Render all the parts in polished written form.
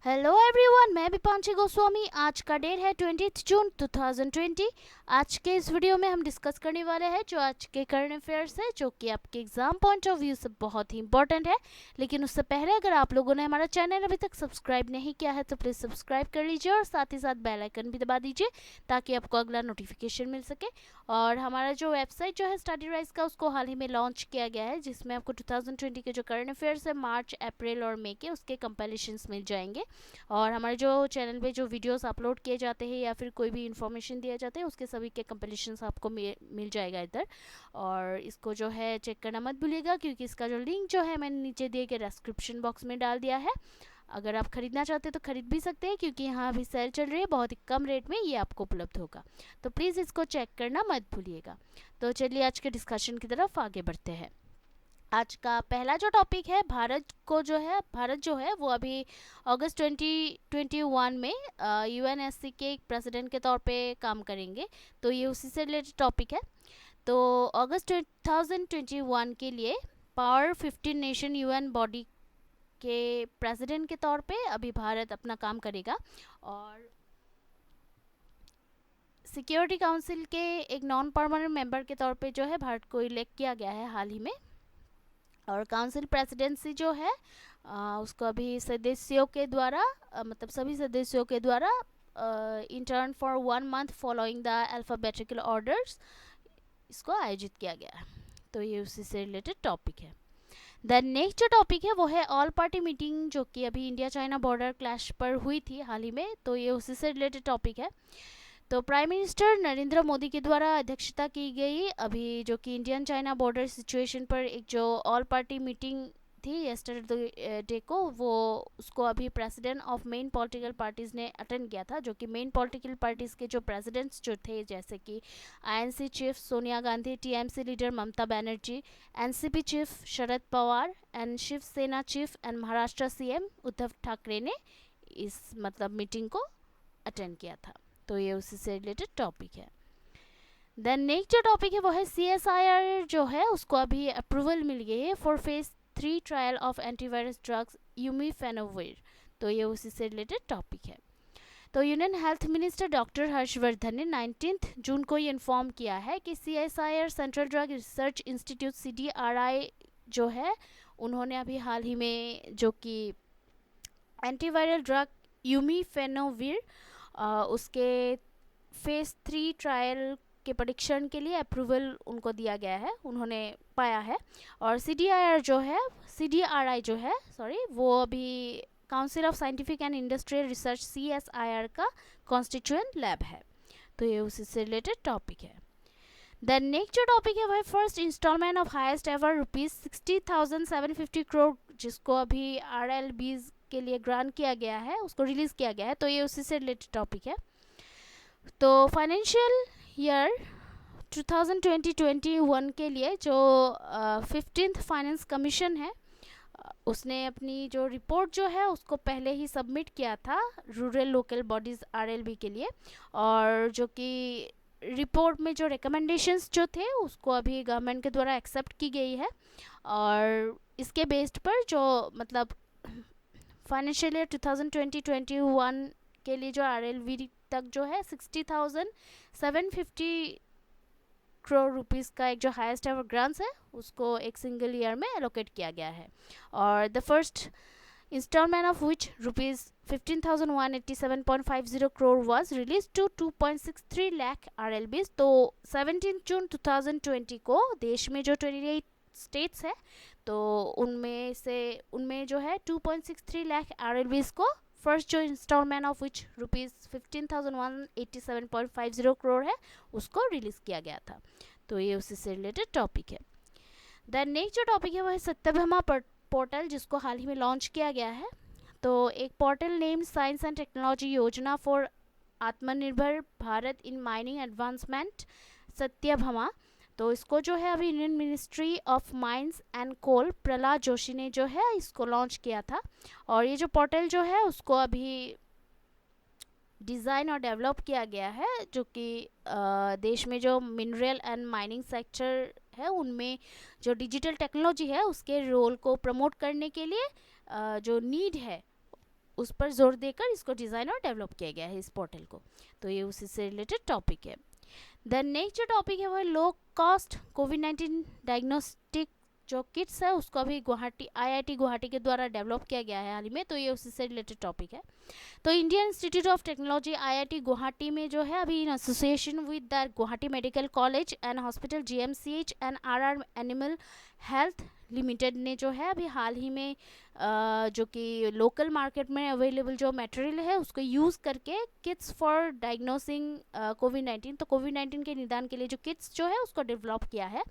Hello everyone, मैं दीपांशी गोस्वामी। आज का डेट है 20 जून 2020। आज के इस वीडियो में हम डिस्कस करने वाले हैं जो आज के करंट अफेयर्स है, जो कि आपके एग्जाम पॉइंट ऑफ व्यू से बहुत ही इंपॉर्टेंट है। लेकिन उससे पहले अगर आप लोगों ने हमारा चैनल अभी तक सब्सक्राइब नहीं किया है तो प्लीज़ सब्सक्राइब कर लीजिए और साथ ही साथ बेल आइकन भी दबा दीजिए ताकि आपको अगला नोटिफिकेशन मिल सके। और हमारा जो वेबसाइट जो है स्टडी राइज का, उसको हाल ही में लॉन्च किया गया है, जिसमें आपको 2020 के जो करंट अफेयर्स है मार्च, अप्रैल और मई के, उसके कंपाइलेशंस मिल जाएंगे। और हमारे जो चैनल पे जो वीडियोस अपलोड किए जाते हैं या फिर कोई भी इंफॉर्मेशन दिया जाता है, उसके सभी के कंपाइलेशंस आपको मिल जाएगा इधर। और इसको जो है चेक करना मत भूलिएगा, क्योंकि इसका जो लिंक जो है मैंने नीचे दिए गए डिस्क्रिप्शन बॉक्स में डाल दिया है। अगर आप खरीदना चाहते हैं तो खरीद भी सकते हैं, क्योंकि यहाँ अभी सेल चल रही है, बहुत ही कम रेट में ये आपको उपलब्ध होगा। तो प्लीज़ इसको चेक करना मत भूलिएगा। तो चलिए आज के डिस्कशन की तरफ आगे बढ़ते हैं। आज का पहला जो टॉपिक है, भारत जो है वो अभी अगस्त 2021 में यूएनएससी के एक प्रेसिडेंट के तौर पे काम करेंगे। तो ये उसी से रिलेटेड टॉपिक है। तो अगस्त 2021 के लिए पावर 15 नेशन यूएन बॉडी के प्रेसिडेंट के तौर पे अभी भारत अपना काम करेगा। और सिक्योरिटी काउंसिल के एक नॉन परमानेंट मेंबर के तौर पे जो है भारत को इलेक्ट किया गया है हाल ही में। और काउंसिल प्रेसिडेंसी जो है उसको अभी सदस्यों के द्वारा मतलब सभी सदस्यों के द्वारा in turn for 1 month following the alphabetical orders इसको आयोजित किया गया है। तो ये उसी से रिलेटेड टॉपिक है। द नेक्स्ट जो टॉपिक है वो है ऑल पार्टी मीटिंग, जो कि अभी इंडिया चाइना बॉर्डर क्लैश पर हुई थी हाल ही में। तो ये उसी से रिलेटेड टॉपिक है। तो प्राइम मिनिस्टर नरेंद्र मोदी के द्वारा अध्यक्षता की गई अभी जो कि इंडियन चाइना बॉर्डर सिचुएशन पर एक जो ऑल पार्टी मीटिंग थी येस्टरडे डे को, वो उसको अभी president of main political parties ने अटेंड किया था। जो कि मेन पॉलिटिकल पार्टीज़ के जो प्रेसिडेंट्स जो थे, जैसे कि INC chief Sonia Gandhi, TMC leader Mamata Banerjee, NCP chief Sharad Pawar and Shiv Sena chief and Maharashtra CM Uddhav Thackeray ने इस मीटिंग को अटेंड किया था। तो ये उसी से रिलेटेड टॉपिक है। देन नेक्स्ट जो टॉपिक है वो है CSIR जो है उसको अभी अप्रूवल मिल गई है for phase 3 trial of antivirus drugs umifenovir. तो ये उसी से रिलेटेड टॉपिक है। तो union health minister doctor Harshvardhan ने 19 जून को ये इन्फॉर्म किया है कि CSIR central drug research institute CDRI जो है, उन्होंने अभी हाल ही में जो कि एंटीवायरल ड्रग यूमीफेनोविर उसके फेज 3 ट्रायल के परीक्षण के लिए अप्रूवल उनको दिया गया है, उन्होंने पाया है। और CDRI जो है वो अभी council of scientific and industrial research CSIR का कॉन्स्टिट्यूएंट लैब है। तो ये उसी से रिलेटेड टॉपिक है। द नेक्स्ट जो टॉपिक है वह first instalment of highest ever ₹60,750 crore, जिसको अभी RLBs के लिए ग्रांट किया गया है, उसको रिलीज़ किया गया है। तो ये उसी से रिलेटेड टॉपिक है। तो फाइनेंशियल ईयर 2020-21 के लिए जो 15th फाइनेंस कमीशन है, उसने अपनी जो रिपोर्ट जो है उसको पहले ही सबमिट किया था रूरल लोकल बॉडीज़ RLB के लिए। और जो कि रिपोर्ट में जो रिकमेंडेशंस जो थे उसको अभी गवर्नमेंट के द्वारा एक्सेप्ट की गई है। और इसके बेस्ड पर जो फाइनेंशियल ईयर 2020-21 के लिए जो RLB तक जो है 60,750 करोड़ रुपीज़ का एक जो हाईएस्ट एवर ग्रांट्स है उसको एक सिंगल ईयर में एलोकेट किया गया है। और the first instalment of which ₹15,187.50 crore was release to 2.63 lakh RLBs। तो 17 जून 2020 को देश में जो 28 स्टेट्स है, तो उनमें जो है 2.63 लाख RLBs को फर्स्ट जो इंस्टॉलमेंट ऑफ विच ₹15,187.50 करोड़ है उसको रिलीज़ किया गया था। तो ये उसी से रिलेटेड टॉपिक है। देन नेक्स्ट जो टॉपिक है वह है सत्यभामा पोर्टल, जिसको हाल ही में लॉन्च किया गया है। तो एक portal name science and technology Yojana for Aatmanirbhar Bharat in mining advancement Satyabhama. तो इसको जो है अभी Indian ministry of mines and coal Prahlad Joshi ने जो है इसको लॉन्च किया था। और ये जो पोर्टल जो है उसको अभी डिज़ाइन और डेवलप किया गया है, जो कि देश में जो मिनरल एंड माइनिंग सेक्टर है उनमें जो डिजिटल टेक्नोलॉजी है उसके रोल को प्रमोट करने के लिए जो नीड है उस पर जोर देकर इसको डिज़ाइन और डेवलप किया गया है इस पोर्टल को। तो ये उसी से रिलेटेड टॉपिक है। द नेक्स्ट जो टॉपिक है वो है लो कॉस्ट कोविड-19 डायग्नोस्टिक जो किट्स है, उसको अभी गुवाहाटी IIT गुवाहाटी के द्वारा डेवलप किया गया है हाल ही में। तो ये उसी से रिलेटेड टॉपिक है। तो Indian institute of technology IIT Guwahati में जो है अभी in association with the Guwahati medical college and hospital GMCH and RR animal health limited ने जो है अभी हाल ही में जो कि लोकल मार्केट में अवेलेबल जो मटेरियल है उसको यूज़ करके किट्स फॉर डायग्नोसिंग कोविड-19, तो कोविड-19 के निदान के लिए जो किट्स जो है उसको डेवलप किया है।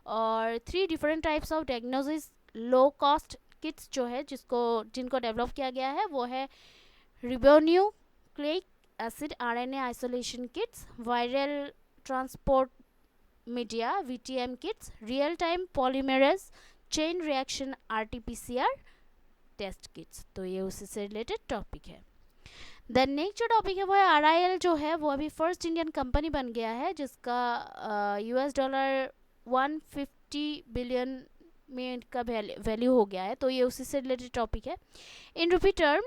और 3 different types of diagnosis low cost kits जो है जिनको डेवलप किया गया है वो है ribonucleic acid RNA isolation kits, viral transport media VTM kits, real time polymerase chain reaction RT-PCR test kits. तो ये उसी से रिलेटेड टॉपिक है। द नेक्स्ट जो टॉपिक है वो है RIL जो है वो अभी फर्स्ट इंडियन कंपनी बन गया है जिसका $150 बिलियन में का वैल्यू हो गया है। तो ये उसी से रिलेटेड टॉपिक है। इन रूपी टर्म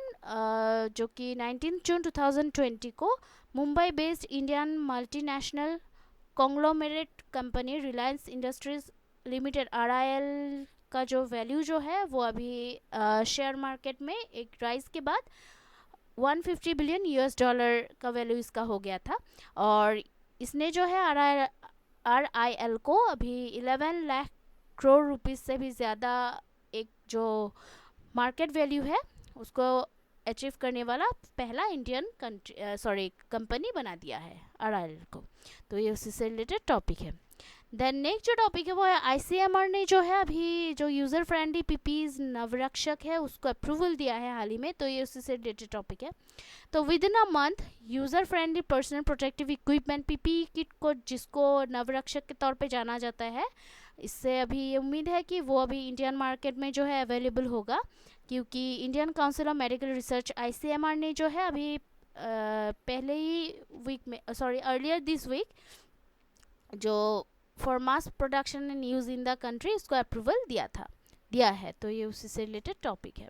जो कि 19 जून 2020 को Mumbai based Indian multinational conglomerate company Reliance industries limited RIL का जो वैल्यू जो है वो अभी शेयर मार्केट में एक राइज के बाद $150 बिलियन का वैल्यू इसका हो गया था। और इसने जो है RIL को अभी 11 लाख करोड़ रुपीस से भी ज़्यादा एक जो मार्केट वैल्यू है उसको अचीव करने वाला पहला इंडियन कंपनी बना दिया है RIL को। तो ये उसी से रिलेटेड टॉपिक है। देन नेक्स्ट जो टॉपिक है वो है ICMR ने जो है अभी जो यूज़र फ्रेंडली PPEs नवरक्षक है उसको अप्रूवल दिया है हाल ही में। तो ये उसी से रिलेटेड टॉपिक है। तो with in a month user friendly personal protective equipment PPE kit को जिसको नवरक्षक के तौर पे जाना जाता है, इससे अभी ये उम्मीद है कि वो अभी इंडियन मार्केट में जो है अवेलेबल होगा, क्योंकि Indian council of medical research ICMR ने जो है अभी पहले ही वीक में अर्लियर दिस वीक जो for mass production and use in the country इसको अप्रूवल दिया है। तो ये उसी से रिलेटेड टॉपिक है।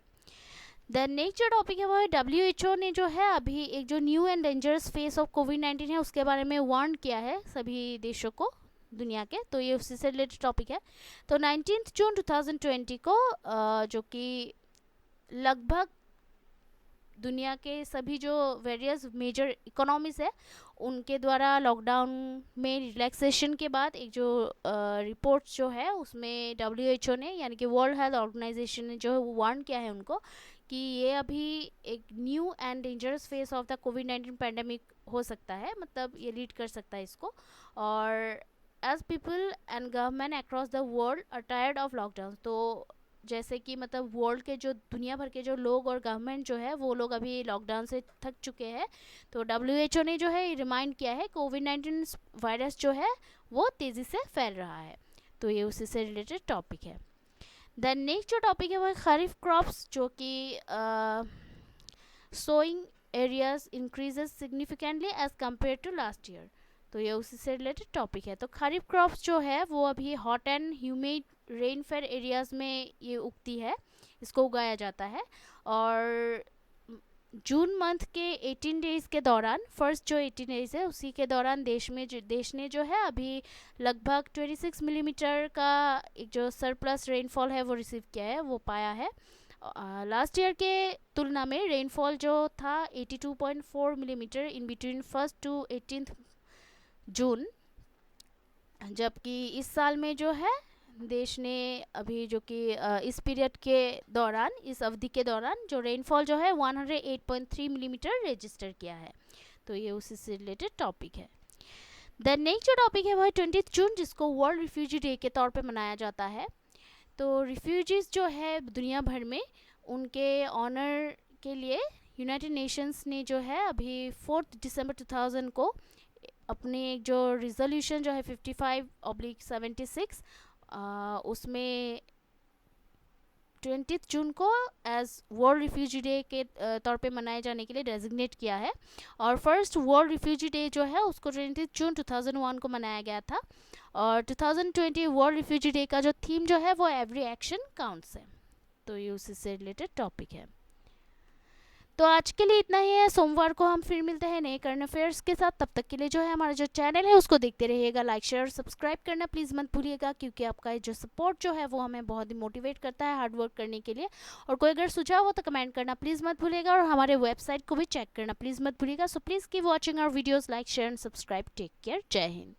द नेक्स्ट जो टॉपिक है वो है WHO ने जो है अभी एक जो new and dangerous phase of कोविड-19 है उसके बारे में वार्न किया है सभी देशों को दुनिया के। तो ये उसी से रिलेटेड टॉपिक है। तो 19 जून 2020 को जो कि लगभग दुनिया के सभी जो वेरियस मेजर इकोनॉमीज है उनके द्वारा लॉकडाउन में रिलैक्सेशन के बाद एक जो रिपोर्ट जो है उसमें WHO ने यानी कि वर्ल्ड हेल्थ ऑर्गेनाइजेशन ने जो वार्न किया है उनको कि ये अभी एक new and dangerous phase of the covid pandemic हो सकता है, मतलब ये लीड कर सकता है इसको। और as people and government across the world are tired of lockdown, तो जैसे कि मतलब वर्ल्ड के जो दुनिया भर के जो लोग और गवर्नमेंट जो है वो लोग अभी लॉकडाउन से थक चुके हैं। तो WHO ने जो है रिमाइंड किया है कोविड-19 वायरस जो है वो तेज़ी से फैल रहा है। तो ये उसी से रिलेटेड टॉपिक है। द नेक्स्ट जो टॉपिक है वो है खरीफ क्रॉप्स जो कि sowing areas increases significantly as compare to last year. तो ये उसी से रिलेटेड टॉपिक है। तो खरीफ क्रॉप्स जो है वो अभी हॉट एंड ह्यूमिड रेनफेयर एरियाज़ में ये उगती है, इसको उगाया जाता है। और जून मंथ के 18 डेज़ के दौरान फर्स्ट जो 18 डेज़ है उसी के दौरान देश ने जो है अभी लगभग 26 मिलीमीटर का एक जो सरप्लस रेनफॉल है वो रिसीव किया है, वो पाया है। लास्ट ईयर के तुलना में रेनफॉल जो था 82.4 मिलीमीटर इन बिटवीन 1 टू 18 जून, जबकि इस साल में जो है देश ने अभी जो कि इस पीरियड के दौरान इस अवधि के दौरान जो रेनफॉल जो है 108.3 मिलीमीटर रजिस्टर किया है। तो ये उसी से रिलेटेड टॉपिक है। द नेक्स्ट जो टॉपिक है वो है 20 जून जिसको वर्ल्ड रिफ्यूजी डे के तौर पे मनाया जाता है। तो रिफ्यूजीज जो है दुनिया भर में उनके ऑनर के लिए यूनाइटेड नेशंस ने जो है अभी 4 दिसंबर 2000 को अपने जो रिजोल्यूशन जो है 55/76 उसमें 20 जून को एज वर्ल्ड रिफ्यूजी डे के तौर पे मनाए जाने के लिए डेजिग्नेट किया है। और फर्स्ट वर्ल्ड रिफ्यूजी डे जो है उसको 20 जून 2001 को मनाया गया था। और 2020 वर्ल्ड रिफ्यूजी डे का जो थीम जो है वो एवरी एक्शन काउंट्स है। तो ये उसी से रिलेटेड टॉपिक है। तो आज के लिए इतना ही है। सोमवार को हम फिर मिलते हैं नए करंट अफेयर्स के साथ। तब तक के लिए जो है हमारा जो चैनल है उसको देखते रहिएगा, लाइक शेयर और सब्सक्राइब करना प्लीज़ मत भूलिएगा, क्योंकि आपका ये जो सपोर्ट जो है वो हमें बहुत ही मोटिवेट करता है हार्ड वर्क करने के लिए। और कोई अगर सुझाव हो तो कमेंट करना प्लीज़ मत भूलिएगा, और हमारे वेबसाइट को भी चेक करना प्लीज़ मत भूलिएगा। So please keep watching our videos, like share and subscribe. Take care, Jai Hind.